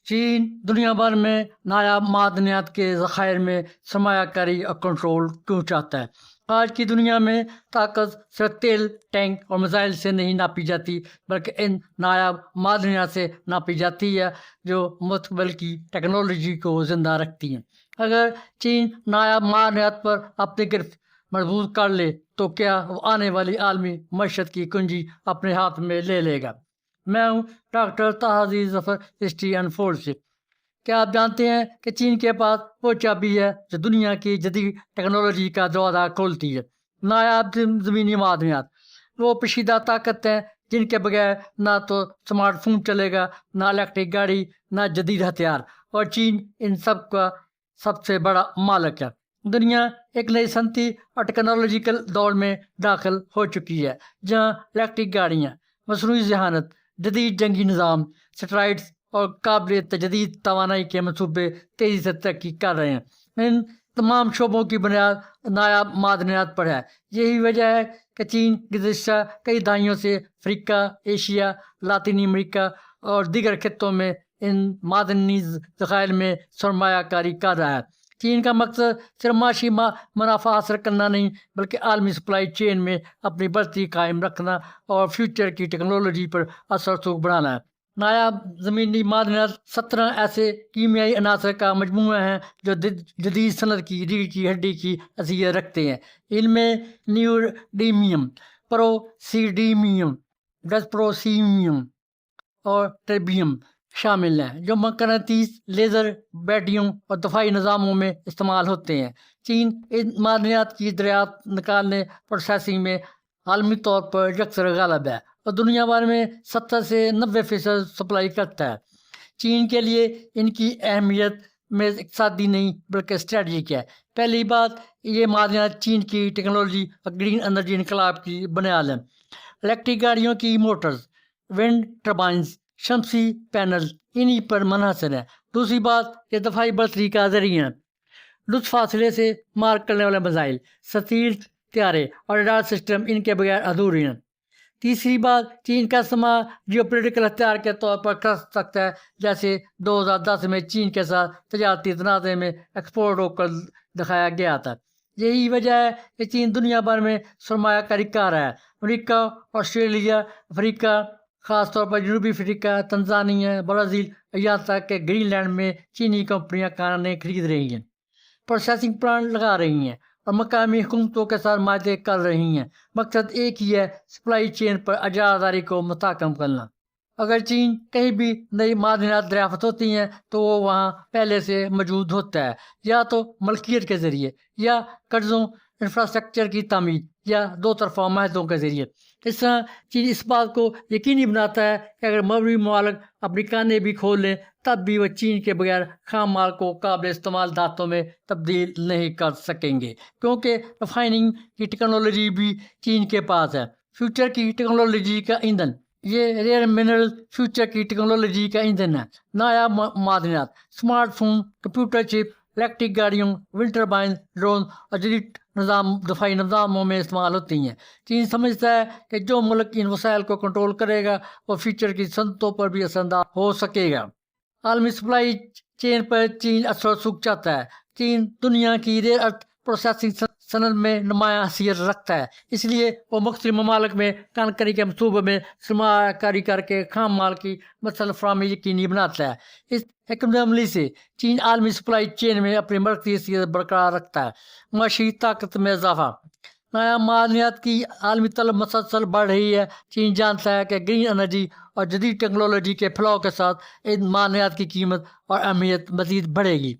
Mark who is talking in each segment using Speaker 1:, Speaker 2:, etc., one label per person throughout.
Speaker 1: چین دنیا بھر میں نایاب معدنیات کے ذخائر میں سرمایہ کاری اور کنٹرول کیوں چاہتا ہے؟ آج کی دنیا میں طاقت صرف تیل، ٹینک اور میزائل سے نہیں ناپی جاتی، بلکہ ان نایاب معدنیات سے ناپی جاتی ہے جو مستقبل کی ٹیکنالوجی کو زندہ رکھتی ہیں۔ اگر چین نایاب معدنیات پر اپنی گرفت مضبوط کر لے تو کیا وہ آنے والی عالمی معیشت کی کنجی اپنے ہاتھ میں لے لے گا؟ میں ہوں ڈاکٹر طاہر عزیز ظفر، ہسٹری انفولڈ سے۔ کیا آپ جانتے ہیں کہ چین کے پاس وہ چابی ہے جو دنیا کی جدید ٹیکنالوجی کا دروازہ کھولتی ہے؟ نایاب زمینی معدنیات وہ پوشیدہ طاقت ہیں جن کے بغیر نہ تو اسمارٹ فون چلے گا، نہ الیکٹرک گاڑی، نہ جدید ہتھیار، اور چین ان سب کا سب سے بڑا مالک ہے۔ دنیا ایک نئی صنعتی اور ٹیکنالوجیکل دور میں داخل ہو چکی ہے جہاں الیکٹرک گاڑیاں، مصنوعی ذہانت، جدید جنگی نظام، سیٹلائٹس اور قابل تجدید توانائی کے منصوبے تیزی سے ترقی کر رہے ہیں۔ ان تمام شعبوں کی بنیاد نایاب معدنیات پر ہے۔ یہی وجہ ہے کہ چین گزشتہ کئی دہائیوں سے افریقہ، ایشیا، لاطینی امریکہ اور دیگر خطوں میں ان معدنی ذخائر میں سرمایہ کاری کر رہا ہے۔ چین کا مقصد صرف معاشی منافع حاصل کرنا نہیں، بلکہ عالمی سپلائی چین میں اپنی برتری قائم رکھنا اور فیوچر کی ٹیکنالوجی پر اثر رسوخ بڑھانا ہے۔ نایاب زمینی معدنیات 17 ایسے کیمیائی عناصر کا مجموعہ ہیں جو جدید صنعت کی ریڑھ کی ہڈی کی حیثیت رکھتے ہیں۔ ان میں نیوڈیمیم، پروسیڈیمیم، ڈسپروسیمیم اور ٹربیم شامل ہیں جو مقناطیس، لیزر، بیٹریوں اور دفاعی نظاموں میں استعمال ہوتے ہیں۔ چین ان معدنیات کی دریافت، نکالنے، پروسیسنگ میں عالمی طور پر یکسر غالب ہے اور دنیا بھر میں 70 سے 90% سپلائی کرتا ہے۔ چین کے لیے ان کی اہمیت میں اقتصادی نہیں بلکہ اسٹریٹجک ہے۔ پہلی بات، یہ معدنیات چین کی ٹیکنالوجی اور گرین انرجی انقلاب کی بنیاد ہیں۔ الیکٹرک گاڑیوں کی موٹرز، ونڈ ٹربائنز، شمسی پینل انہی پر منحصر ہیں۔ دوسری بات، یہ دفاعی برتری کا ذریعہ ہیں۔ لطف فاصلے سے مار کرنے والے میزائل، سٹیلتھ طیارے اور ریڈار سسٹم ان کے بغیر ادھوری ہیں۔ تیسری بات، چین کا استعمال جیو پولیٹیکل ہتھیار کے طور پر کر سکتا ہے، جیسے 2010 میں چین کے ساتھ تجارتی تنازع میں ایکسپورٹ روک دکھایا گیا تھا۔ یہی وجہ ہے کہ چین دنیا بھر میں سرمایہ کاری کر رہا ہے۔ امریکہ، آسٹریلیا، افریقہ، خاص طور پر جنوبی افریقہ، تنزانیہ، برازیل، یہاں تک کہ گرین لینڈ میں چینی کمپنیاں کارخانے خرید رہی ہیں، پروسیسنگ پلانٹ لگا رہی ہیں اور مقامی حکومتوں کے ساتھ معاہدے کر رہی ہیں۔ مقصد ایک ہی ہے، سپلائی چین پر اجارہ کو مستحکم کرنا۔ اگر چین کہیں بھی نئی معدنیات دریافت ہوتی ہیں تو وہ وہاں پہلے سے موجود ہوتا ہے، یا تو ملکیت کے ذریعے، یا قرضوں، انفراسٹرکچر کی تعمیر، یا دو طرفہ معاہدوں کے ذریعے۔ اس طرح چین اس بات کو یقینی بناتا ہے کہ اگر مغربی ممالک اپنی کانیں بھی کھول لیں تب بھی وہ چین کے بغیر خام مال کو قابل استعمال دھاتوں میں تبدیل نہیں کر سکیں گے، کیونکہ ریفائننگ کی ٹیکنالوجی بھی چین کے پاس ہے۔ فیوچر کی ٹیکنالوجی کا ایندھن، یہ ریئر منرل فیوچر کی ٹیکنالوجی کا ایندھن ہے۔ نایاب معدنیات اسمارٹ فون، کمپیوٹر چپ، الیکٹرک گاڑیوں، ونڈ ٹربائن، ڈرون اور جدید دفاعی نظاموں میں استعمال ہوتی ہیں۔ چین سمجھتا ہے کہ جو ملک ان وسائل کو کنٹرول کرے گا وہ فیوچر کی صنعتوں پر بھی اثر انداز ہو سکے گا۔ عالمی سپلائی چین پر چین اثر و رسوخ چاہتا ہے۔ چین دنیا کی ریئر ارتھ پروسیسنگ صنعت میں نمایاں حیثیت رکھتا ہے، اس لیے وہ مختلف ممالک میں کانکری کے منصوبے میں سرمایہ کاری کر کے خام مال کی مسلسل فراہمی یقینی بناتا ہے۔ اس حکمت عملی سے چین عالمی سپلائی چین میں اپنی مرکزی حیثیت برقرار رکھتا ہے۔ معاشی طاقت میں اضافہ، نایاب معدنیات کی عالمی طلب مسلسل بڑھ رہی ہے۔ چین جانتا ہے کہ گرین انرجی اور جدید ٹیکنالوجی کے پھیلاؤ کے ساتھ ان معدنیات کی قیمت اور اہمیت مزید بڑھے گی،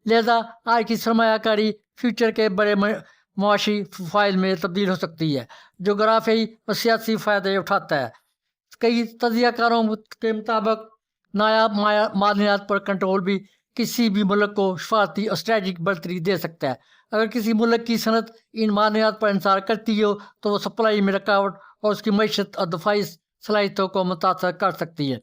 Speaker 1: لہذا آج کی سرمایہ کاری فیوچر کے بڑے معاشی فائد میں تبدیل ہو سکتی ہے، جو جغرافیائی اور سیاسی فائدے اٹھاتا ہے۔ کئی تجزیہ کاروں کے مطابق نایاب معدنیات پر کنٹرول بھی کسی بھی ملک کو حفاظتی اور اسٹریٹجک برتری دے سکتا ہے۔ اگر کسی ملک کی صنعت ان معدنیات پر انحصار کرتی ہو تو وہ سپلائی میں رکاوٹ اور اس کی معیشت اور دفاعی صلاحیتوں کو متاثر کر سکتی ہے۔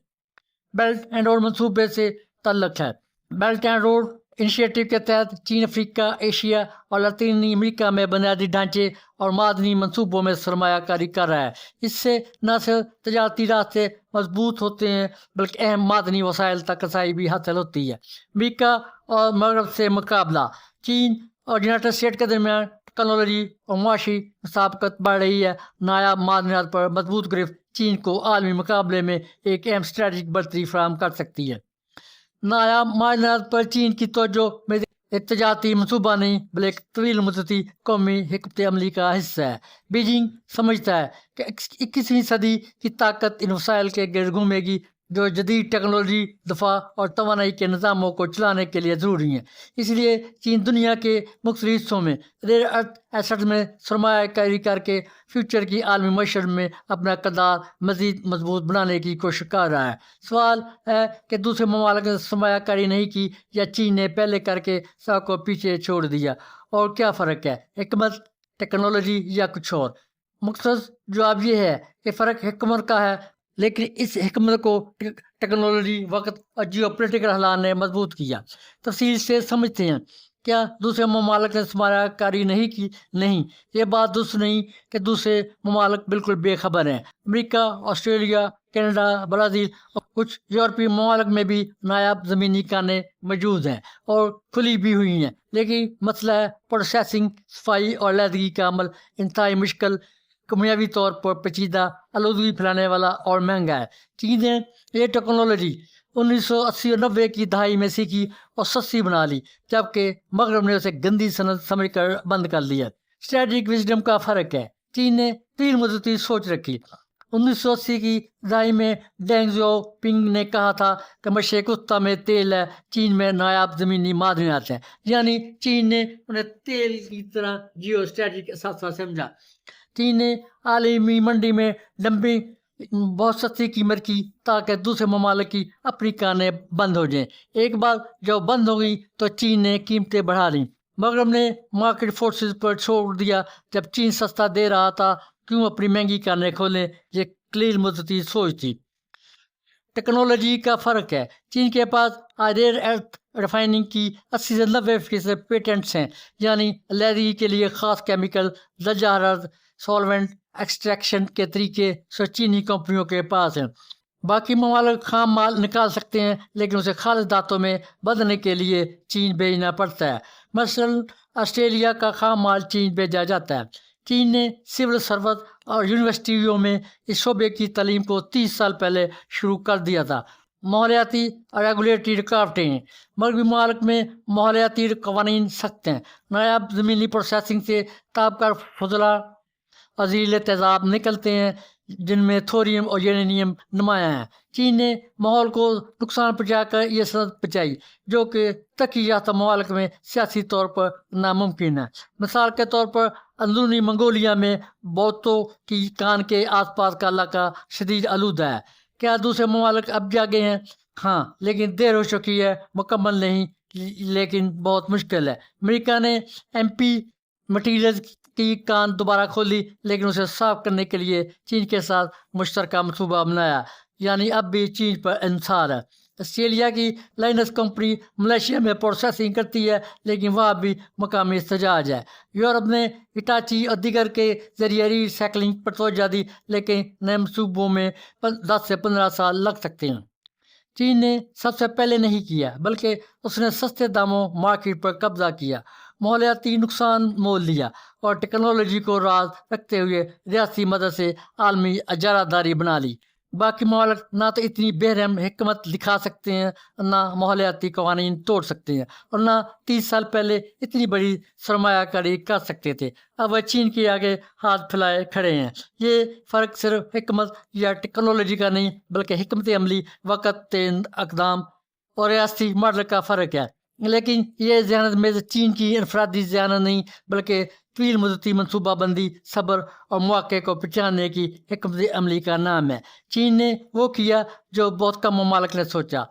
Speaker 1: بیلٹ اینڈ روڈ منصوبے سے تعلق ہے۔ بیلٹ اینڈ روڈ انیشیٹو کے تحت چین افریقہ، ایشیا اور لاطینی امریکہ میں بنیادی ڈھانچے اور معدنی منصوبوں میں سرمایہ کاری کر رہا ہے۔ اس سے نہ صرف تجارتی راستے مضبوط ہوتے ہیں بلکہ اہم معدنی وسائل تک رسائی بھی حاصل ہوتی ہے۔ امریکہ اور مغرب سے مقابلہ، چین اور یونائٹڈ اسٹیٹ کے درمیان ٹیکنالوجی اور معاشی مسابقت بڑھ رہی ہے۔ نایاب معدنیات پر مضبوط گرفت چین کو عالمی مقابلے میں ایک اہم اسٹریٹجک برتری فراہم کر سکتی ہے۔ نایاب معدنیات پر چین کی توجہ میں ایک تجارتی منصوبہ نہیں بلکہ ایک طویل مدتی قومی حکمت عملی کا حصہ ہے۔ بیجنگ سمجھتا ہے کہ 21ویں صدی کی طاقت ان وسائل کے گرد گھومے گی جو جدید ٹیکنالوجی، دفاع اور توانائی کے نظاموں کو چلانے کے لیے ضروری ہیں۔ اس لیے چین دنیا کے مختلف حصوں میں ریئر ارتھ ایسٹ میں سرمایہ کاری کر کے فیوچر کی عالمی معیشت میں اپنا کردار مزید مضبوط بنانے کی کوشش کر رہا ہے۔ سوال ہے کہ دوسرے ممالک نے سرمایہ کاری نہیں کی یا چین نے پہلے کر کے سب کو پیچھے چھوڑ دیا، اور کیا فرق ہے، حکمت، ٹیکنالوجی یا کچھ اور؟ مختصر جواب یہ ہے کہ فرق حکمت کا ہے، لیکن اس حکمت کو ٹیکنالوجی، وقت اور جیو پولیٹیکل حالات نے مضبوط کیا۔ تفصیل سے سمجھتے ہیں۔ کیا دوسرے ممالک نے سرمایہ کاری نہیں کی؟ نہیں، یہ بات درست نہیں کہ دوسرے ممالک بالکل بے خبر ہیں۔ امریکہ، آسٹریلیا، کینیڈا، برازیل اور کچھ یورپی ممالک میں بھی نایاب زمینی کانیں موجود ہیں اور کھلی بھی ہوئی ہیں، لیکن مسئلہ ہے پروسیسنگ، صفائی اور علیحدگی کا عمل انتہائی مشکل، کیمیاوی طور پر پیچیدہ، آلودگی پھیلانے والا اور مہنگا ہے۔ چین نے یہ ٹیکنالوجی 1980 اور 90 کی دہائی میں سیکھی اور سستی بنا لی، جبکہ مغرب نے اسے گندی صنعت سمجھ کر بند کر دیا۔ اسٹریٹجک وزڈم کا فرق ہے۔ چین نے طویل مدتی سوچ رکھی۔ 1980 کی دہائی میں ڈینگ زیو پنگ نے کہا تھا کہ مشرق وسطیٰ میں تیل ہے، چین میں نایاب زمینی معدنیات ہیں، یعنی چین نے انہیں تیل کی طرح جیو اسٹریٹجک اثاثہ سمجھا۔ چین نے عالمی منڈی میں ڈمپنگ بہت سستی قیمت کی تاکہ دوسرے ممالک کی اپنی کانیں بند ہو جائیں۔ ایک بار جب بند ہو گئی تو چین نے قیمتیں بڑھا دیں۔ مغرب نے مارکیٹ فورسز پر چھوڑ دیا۔ جب چین سستا دے رہا تھا، کیوں اپنی مہنگی کانیں کھولیں؟ یہ قلیل مدتی سوچ تھی۔ ٹیکنالوجی کا فرق ہے۔ چین کے پاس ریئر ارتھ ریفائننگ کی 80 سے 90% پیٹنٹس ہیں، یعنی علیحدگی کے لیے خاص کیمیکل، درجہ حرارت، سالوینٹ ایکسٹریکشن کے طریقے سو چینی کمپنیوں کے پاس ہیں۔ باقی ممالک خام مال نکال سکتے ہیں، لیکن اسے خالص دھاتوں میں بدلنے کے لیے چین بھیجنا پڑتا ہے۔ مثلاً آسٹریلیا کا خام مال چین بھیجا جاتا ہے۔ چین نے سول سروس اور یونیورسٹیوں میں اس شعبے کی تعلیم کو 30 سال پہلے شروع کر دیا تھا۔ ماحولیاتی اور ریگولیٹری رکاوٹیں ہیں۔ مغربی ممالک میں ماحولیاتی قوانین سخت ہیں۔ نایاب زمینی پروسیسنگ سے تابکار فضلہ اور زہریلے تیزاب نکلتے ہیں، جن میں تھوریم اور یورینیم نمایاں ہیں۔ چین نے ماحول کو نقصان پہنچا کر یہ صنعت بچائی، جو کہ ترقی یافتہ ممالک میں سیاسی طور پر ناممکن ہے۔ مثال کے طور پر اندرونی منگولیا میں بوتوں کی کان کے آس پاس کا علاقہ شدید آلودہ ہے۔ کیا دوسرے ممالک اب جاگے ہیں؟ ہاں، لیکن دیر ہو چکی ہے، مکمل نہیں، لیکن بہت مشکل ہے۔ امریکہ نے MP مٹیریلز کی کان دوبارہ کھولی، لیکن اسے صاف کرنے کے لیے چین کے ساتھ مشترکہ منصوبہ بنایا، یعنی اب بھی چین پر انحصار ہے۔ آسٹریلیا کی لائنس کمپنی ملیشیا میں پروسیسنگ کرتی ہے، لیکن وہاں بھی مقامی احتجاج ہے۔ یورپ نے ہٹاچی اور دیگر کے ذریعے ری سائیکلنگ پر توجہ دی، لیکن نئے منصوبوں میں 10 سے 15 سال لگ سکتے ہیں۔ چین نے سب سے پہلے نہیں کیا، بلکہ اس نے سستے داموں مارکیٹ پر قبضہ کیا، ماحولیاتی نقصان مول لیا اور ٹیکنالوجی کو راز رکھتے ہوئے ریاستی مدد سے عالمی اجارہ داری بنا لی۔ باقی ممالک نہ تو اتنی بہرحم حکمت دکھا سکتے ہیں، نہ ماحولیاتی قوانین توڑ سکتے ہیں، اور نہ 30 سال پہلے اتنی بڑی سرمایہ کاری کر سکتے تھے۔ اب وہ چین کے آگے ہاتھ پھیلائے کھڑے ہیں۔ یہ فرق صرف حکمت یا ٹیکنالوجی کا نہیں، بلکہ حکمت عملی، وقت اقدام اور ریاستی ماڈل کا فرق ہے۔ لیکن یہ ذہانت میں چین کی انفرادی ذہانت نہیں، بلکہ طویل مدتی منصوبہ بندی، صبر اور مواقع کو پہچاننے کی حکمت عملی کا نام ہے۔ چین نے وہ کیا جو بہت کم ممالک نے سوچا۔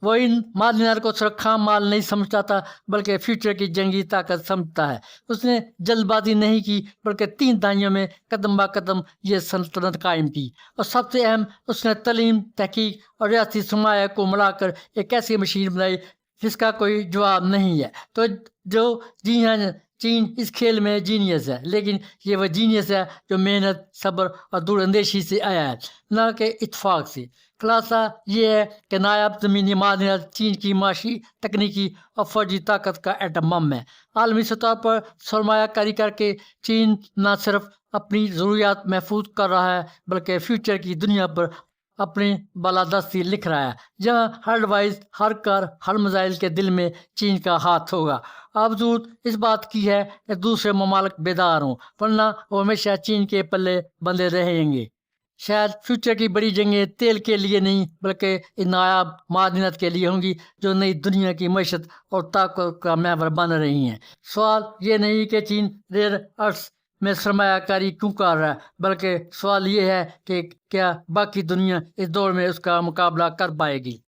Speaker 1: وہ ان معدنیات کو صرف خام مال نہیں سمجھتا تھا، بلکہ فیوچر کی جنگی طاقت سمجھتا ہے۔ اس نے جلد بازی نہیں کی، بلکہ 3 دہائیوں میں قدم با قدم یہ سلطنت قائم کی، اور سب سے اہم، اس نے تعلیم، تحقیق اور ریاستی سرمایہ کو ملا کر ایک ایسی مشین بنائی جس کا کوئی جواب نہیں ہے۔ تو جو جی ہاں، چین اس کھیل میں جینیس ہے، لیکن یہ وہ جینیس ہے جو محنت، صبر اور دور اندیشی سے آیا ہے، نہ کہ اتفاق سے۔ خلاصہ یہ ہے کہ نایاب زمینی معدنیات چین کی معاشی، تکنیکی اور فوجی طاقت کا ایٹم بم ہے۔ عالمی سطح پر سرمایہ کاری کر کے چین نہ صرف اپنی ضروریات محفوظ کر رہا ہے بلکہ فیوچر کی دنیا پر اپنی بالادستی لکھ رہا ہے، جہاں ہر ڈیوائس، ہر کار، ہر میزائل کے دل میں چین کا ہاتھ ہوگا۔ ضرورت اس بات کی ہے کہ دوسرے ممالک بیدار ہوں، ورنہ وہ ہمیشہ چین کے پلے بندھے رہیں گے۔ شاید فیوچر کی بڑی جنگیں تیل کے لیے نہیں بلکہ ان نایاب معدنیات کے لیے ہوں گی جو نئی دنیا کی معیشت اور طاقت کا محور بن رہی ہیں۔ سوال یہ نہیں کہ چین ریئر ارتھس میں سرمایہ کاری کیوں کر رہا ہے، بلکہ سوال یہ ہے کہ کیا باقی دنیا اس دور میں اس کا مقابلہ کر پائے گی۔